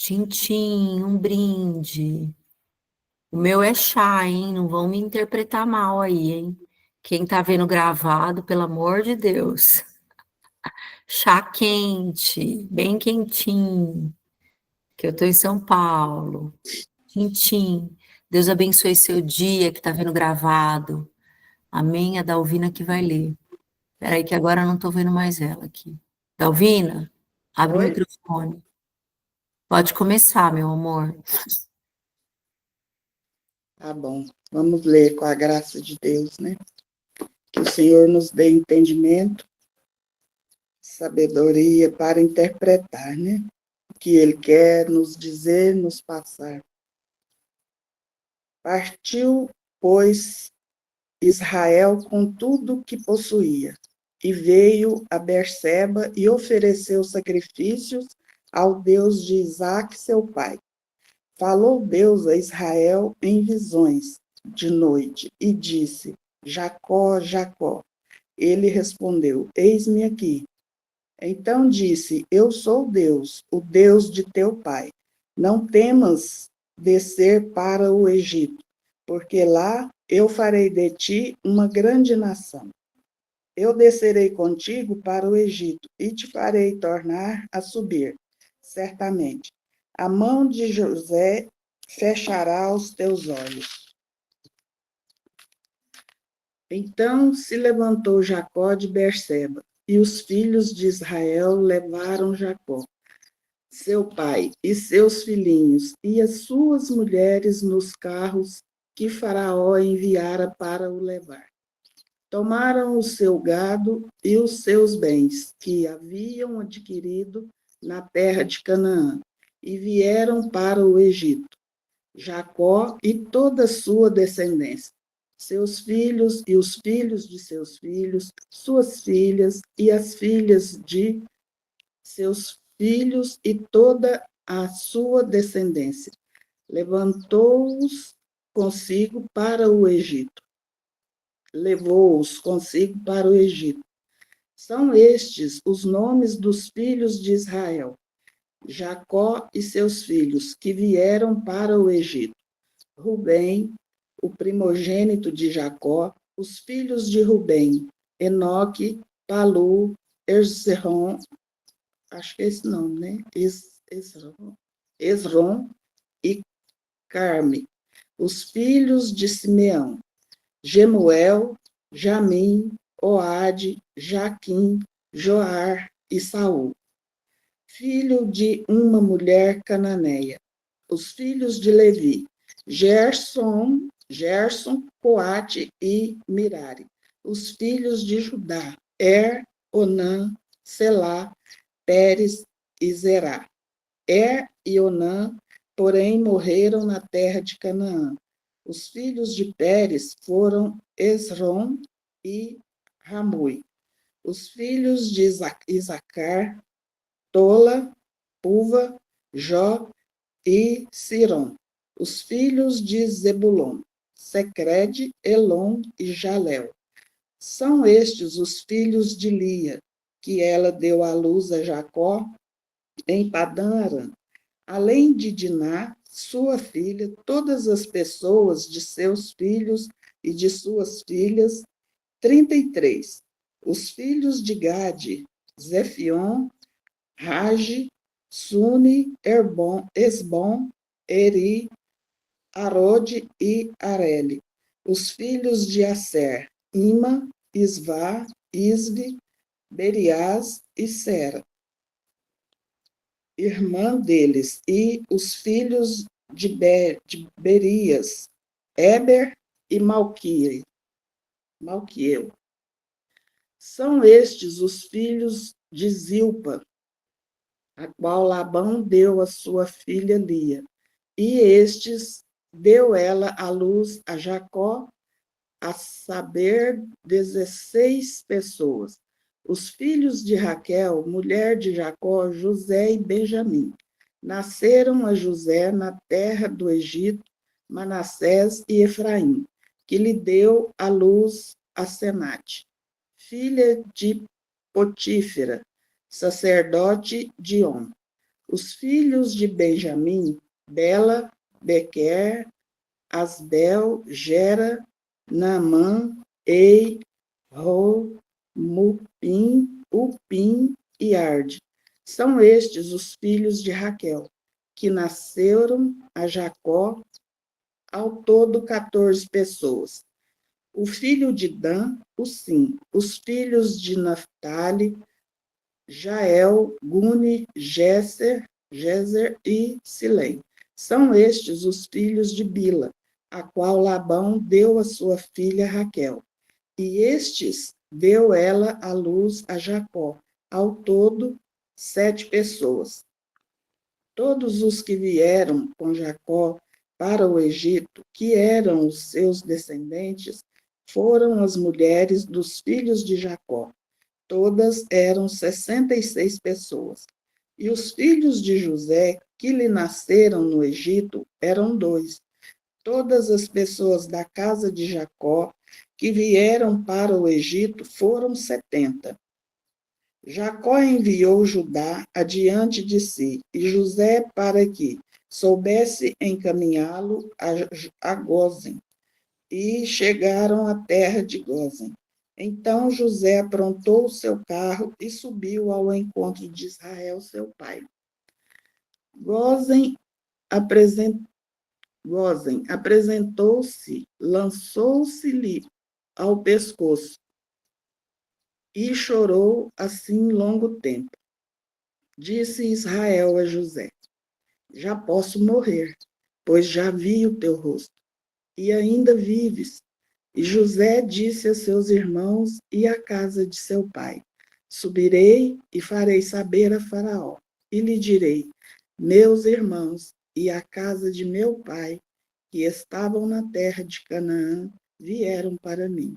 Tintim, um brinde. O meu é chá, hein? Não vão me interpretar mal aí, hein? Quem tá vendo gravado, pelo amor de Deus. Chá quente, bem quentinho, que eu tô em São Paulo. Tintim. Deus abençoe seu dia que tá vendo gravado. Amém. A Dalvina que vai ler. Peraí que agora eu não tô vendo mais ela aqui. Dalvina, abre o Oi? microfone. Pode começar, meu amor. Tá bom. Vamos ler com a graça de Deus, né? Que o Senhor nos dê entendimento, sabedoria para interpretar, né? O que Ele quer nos dizer, nos passar. Partiu, pois, Israel com tudo o que possuía, e veio a Berseba e ofereceu sacrifícios ao Deus de Isaque, seu pai. Falou Deus a Israel em visões de noite e disse: Jacó, Jacó. Ele respondeu: Eis-me aqui. Então disse: Eu sou Deus, o Deus de teu pai. Não temas descer para o Egito, porque lá eu farei de ti uma grande nação. Eu descerei contigo para o Egito e te farei tornar a subir, certamente. A mão de José fechará os teus olhos. Então se levantou Jacó de Berseba, e os filhos de Israel levaram Jacó, seu pai, e seus filhinhos, e as suas mulheres nos carros que Faraó enviara para o levar. Tomaram o seu gado e os seus bens, que haviam adquirido na terra de Canaã, e vieram para o Egito. Jacó e toda a sua descendência, seus filhos e os filhos de seus filhos, suas filhas e as filhas de seus filhos e toda a sua descendência. Levantou-os consigo para o Egito. Levou-os consigo para o Egito. São estes os nomes dos filhos de Israel, Jacó e seus filhos, que vieram para o Egito. Rubem, o primogênito de Jacó, os filhos de Rubem, Enoque, Palu, Esrom, acho que é esse nome, né? Esrom e Carme, os filhos de Simeão, Gemuel, Jamim, Oade, Jaquim, Joar e Saul, filho de uma mulher cananeia. Os filhos de Levi, Gerson, Coate e Mirari. Os filhos de Judá, Onã, Selá, Pérez e Zerá. E Onã, porém, morreram na terra de Canaã. Os filhos de Pérez foram Esrom e Ramui. Os filhos de Isacar, Tola, Puva, Jó e Sirom. Os filhos de Zebulon, Secrede, Elon e Jalel. São estes os filhos de Lia, que ela deu à luz a Jacó em Padã Aram. Além de Diná, sua filha, todas as pessoas de seus filhos e de suas filhas, 33. Os filhos de Gade, Zefion, Rage, Suni, Esbom, Eri, Arode e Areli. Os filhos de Aser, Ima, Isvá, Isvi, Berias e Sera, irmã deles, e os filhos de Berias, Eber e Malquiel. São estes os filhos de Zilpa, a qual Labão deu a sua filha Lia. E estes deu ela à luz a Jacó, a saber, 16 pessoas. Os filhos de Raquel, mulher de Jacó, José e Benjamim. Nasceram a José na terra do Egito, Manassés e Efraim, que lhe deu à luz a Senate, filha de Potífera, sacerdote de On. Os filhos de Benjamim, Bela, Bequer, Asbel, Gera, Naamã, Ei, Ro, Mupim, Upim e Arde. São estes os filhos de Raquel, que nasceram a Jacó, ao todo 14 pessoas. O filho de Dan, os 5. Os filhos de Naphtali, Jael, Guni, Jezer e Silém. São estes os filhos de Bila, a qual Labão deu a sua filha Raquel. E estes deu ela à luz a Jacó, ao todo 7 pessoas. Todos os que vieram com Jacó para o Egito, que eram os seus descendentes, foram as mulheres dos filhos de Jacó. Todas eram 66 pessoas. E os filhos de José, que lhe nasceram no Egito, eram 2. Todas as pessoas da casa de Jacó que vieram para o Egito foram 70. Jacó enviou Judá adiante de si, e José para que soubesse encaminhá-lo a Gósen, e chegaram à terra de Gósen. Então José aprontou o seu carro e subiu ao encontro de Israel, seu pai. Gósen apresentou-se, lançou-se-lhe ao pescoço e chorou assim longo tempo. Disse Israel a José: já posso morrer, pois já vi o teu rosto, e ainda vives. E José disse a seus irmãos e à casa de seu pai: subirei e farei saber a Faraó, e lhe direi: meus irmãos e a casa de meu pai, que estavam na terra de Canaã, vieram para mim.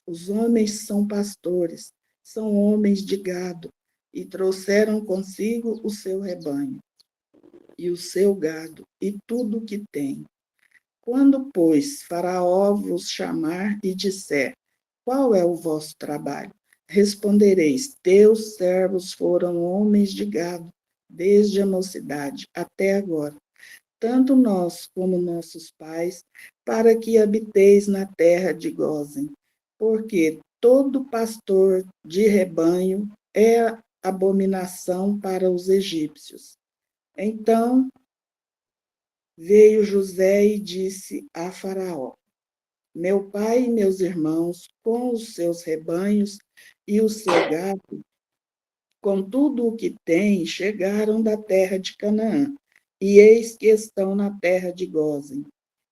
Os homens são pastores, são homens de gado, e trouxeram consigo o seu rebanho, e o seu gado, e tudo o que tem. Quando, pois, Faraó vos chamar e disser: qual é o vosso trabalho? Respondereis: teus servos foram homens de gado, desde a mocidade até agora, tanto nós como nossos pais, para que habiteis na terra de Gósen, porque todo pastor de rebanho é abominação para os egípcios. Então veio José e disse a Faraó: meu pai e meus irmãos, com os seus rebanhos e o seu gado, com tudo o que têm, chegaram da terra de Canaã, e eis que estão na terra de Gósen.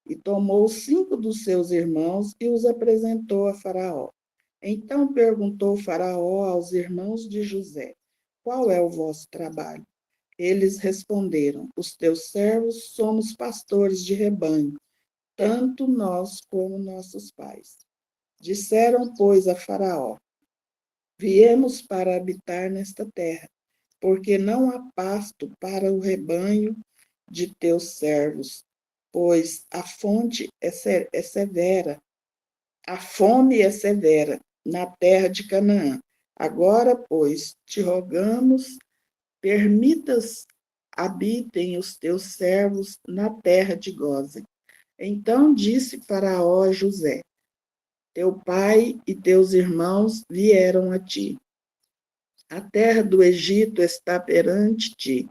E tomou 5 dos seus irmãos e os apresentou a Faraó. Então perguntou Faraó aos irmãos de José: qual é o vosso trabalho? Eles responderam: os teus servos somos pastores de rebanho, tanto nós como nossos pais. Disseram, pois, a Faraó: viemos para habitar nesta terra, porque não há pasto para o rebanho de teus servos, pois a fonte é severa, a fome é severa na terra de Canaã. Agora, pois, te rogamos, permitas habitem os teus servos na terra de Gósen. Então disse Faraó a José: teu pai e teus irmãos vieram a ti. A terra do Egito está perante ti.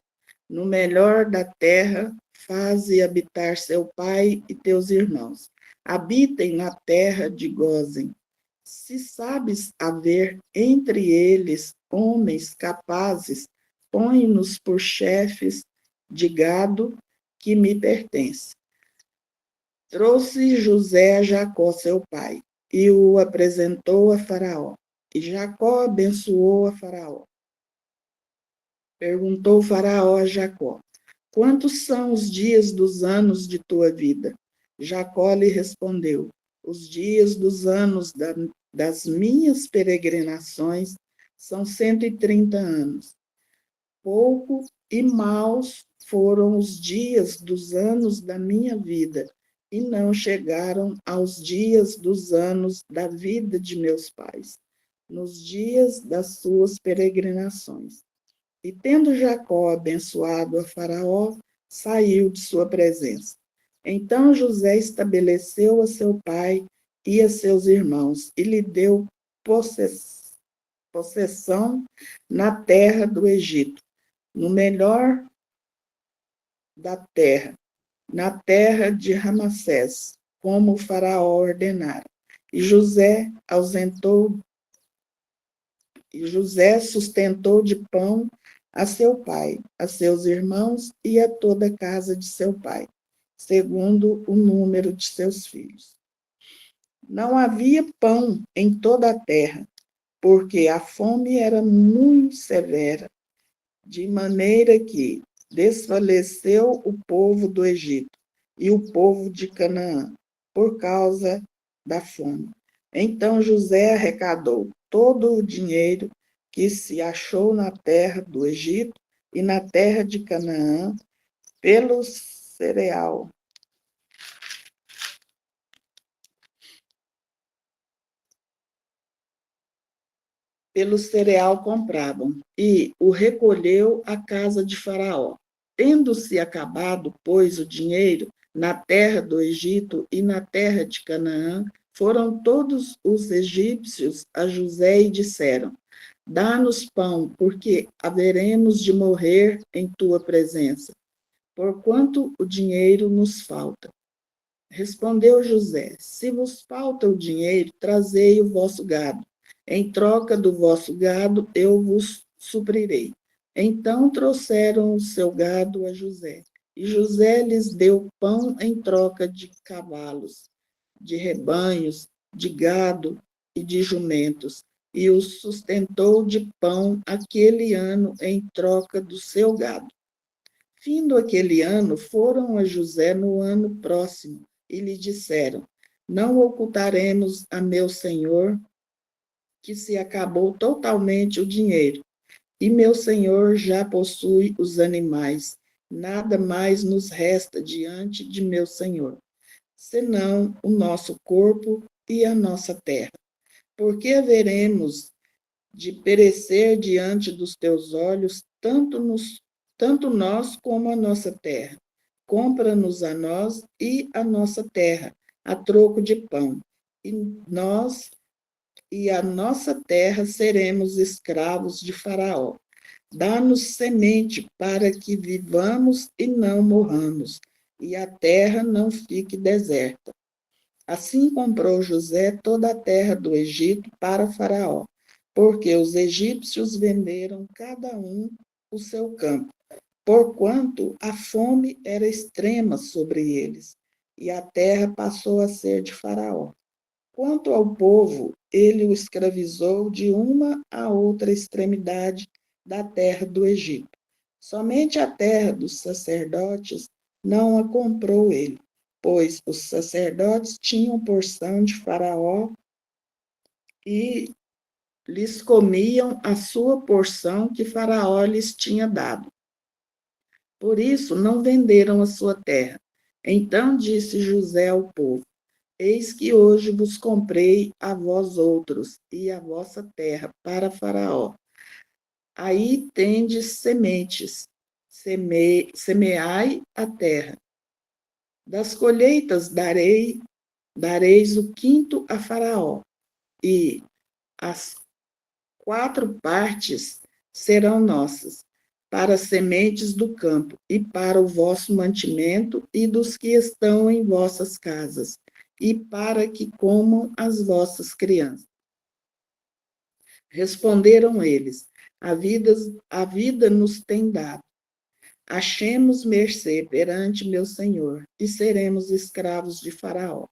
No melhor da terra, faze habitar seu pai e teus irmãos. Habitem na terra de Gósen. Se sabes haver entre eles homens capazes, põe-nos por chefes de gado que me pertence. Trouxe José a Jacó, seu pai, e o apresentou a Faraó. E Jacó abençoou a Faraó. Perguntou Faraó a Jacó: quantos são os dias dos anos de tua vida? Jacó lhe respondeu: os dias dos anos das minhas peregrinações são 130 anos. Pouco e maus foram os dias dos anos da minha vida, e não chegaram aos dias dos anos da vida de meus pais, nos dias das suas peregrinações. E tendo Jacó abençoado a Faraó, saiu de sua presença. Então José estabeleceu a seu pai e a seus irmãos, e lhe deu possessão na terra do Egito, no melhor da terra, na terra de Ramassés, como o Faraó ordenara. E José sustentou de pão a seu pai, a seus irmãos e a toda a casa de seu pai, segundo o número de seus filhos. Não havia pão em toda a terra, porque a fome era muito severa, de maneira que desfaleceu o povo do Egito e o povo de Canaã, por causa da fome. Então José arrecadou todo o dinheiro que se achou na terra do Egito e na terra de Canaã pelo cereal. Pelo cereal compravam, e o recolheu à casa de Faraó. Tendo-se acabado, pois, o dinheiro na terra do Egito e na terra de Canaã, foram todos os egípcios a José e disseram: Dá-nos pão, porque haveremos de morrer em tua presença, porquanto o dinheiro nos falta. Respondeu José: Se vos falta o dinheiro, trazei o vosso gado. Em troca do vosso gado, eu vos suprirei. Então trouxeram o seu gado a José. E José lhes deu pão em troca de cavalos, de rebanhos, de gado e de jumentos, e os sustentou de pão aquele ano em troca do seu gado. Findo aquele ano, foram a José no ano próximo e lhe disseram: Não ocultaremos a meu senhor que se acabou totalmente o dinheiro, e meu senhor já possui os animais. Nada mais nos resta diante de meu senhor, senão o nosso corpo e a nossa terra. Porque haveremos de perecer diante dos teus olhos, tanto nós como a nossa terra. Compra-nos a nós e a nossa terra, a troco de pão, e nós e a nossa terra seremos escravos de Faraó. Dá-nos semente para que vivamos e não morramos, e a terra não fique deserta. Assim comprou José toda a terra do Egito para Faraó, porque os egípcios venderam cada um o seu campo, porquanto a fome era extrema sobre eles, e a terra passou a ser de Faraó. Quanto ao povo, ele o escravizou de uma a outra extremidade da terra do Egito. Somente a terra dos sacerdotes não a comprou ele, pois os sacerdotes tinham porção de Faraó e lhes comiam a sua porção que Faraó lhes tinha dado. Por isso não venderam a sua terra. Então disse José ao povo: Eis que hoje vos comprei a vós outros e a vossa terra para Faraó. Aí tendes sementes, semeai a terra. Das colheitas dareis o quinto a Faraó, e as 4 partes serão nossas, para as sementes do campo, e para o vosso mantimento e dos que estão em vossas casas, e para que comam as vossas crianças. Responderam eles: a vida nos tem dado. Achemos mercê perante meu senhor, e seremos escravos de Faraó.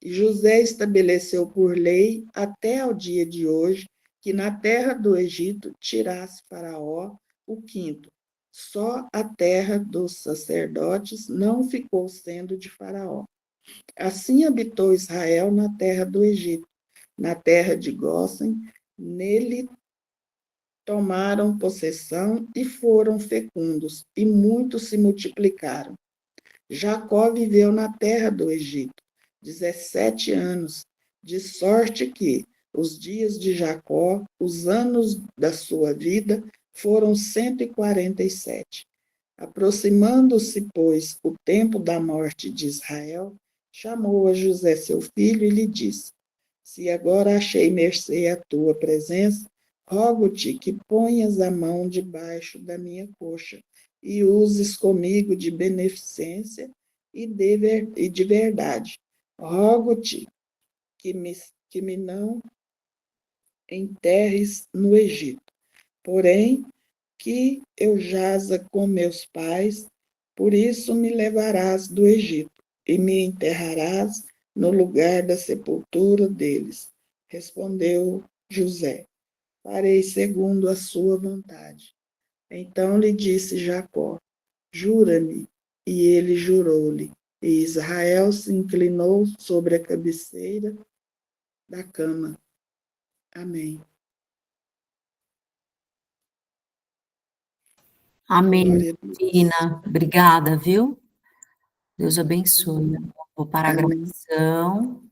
E José estabeleceu por lei, até ao dia de hoje, que na terra do Egito tirasse Faraó o quinto. Só a terra dos sacerdotes não ficou sendo de Faraó. Assim habitou Israel na terra do Egito, na terra de Gósen, nele tomaram possessão e foram fecundos, e muitos se multiplicaram. Jacó viveu na terra do Egito 17 anos, de sorte que os dias de Jacó, os anos da sua vida, foram 147. Aproximando-se, pois, o tempo da morte de Israel, chamou a José, seu filho, e lhe disse: Se agora achei mercê à tua presença, rogo-te que ponhas a mão debaixo da minha coxa e uses comigo de beneficência e de verdade. Rogo-te que me não enterres no Egito, porém que eu jaza com meus pais, por isso me levarás do Egito e me enterrarás no lugar da sepultura deles. Respondeu José: Farei segundo a sua vontade. Então lhe disse Jacó: Jura-me. E ele jurou-lhe. E Israel se inclinou sobre a cabeceira da cama. Amém. Amém, Glória a Deus. Tina. Obrigada, viu? Deus abençoe. Amém. Vou parar a Amém. gravação.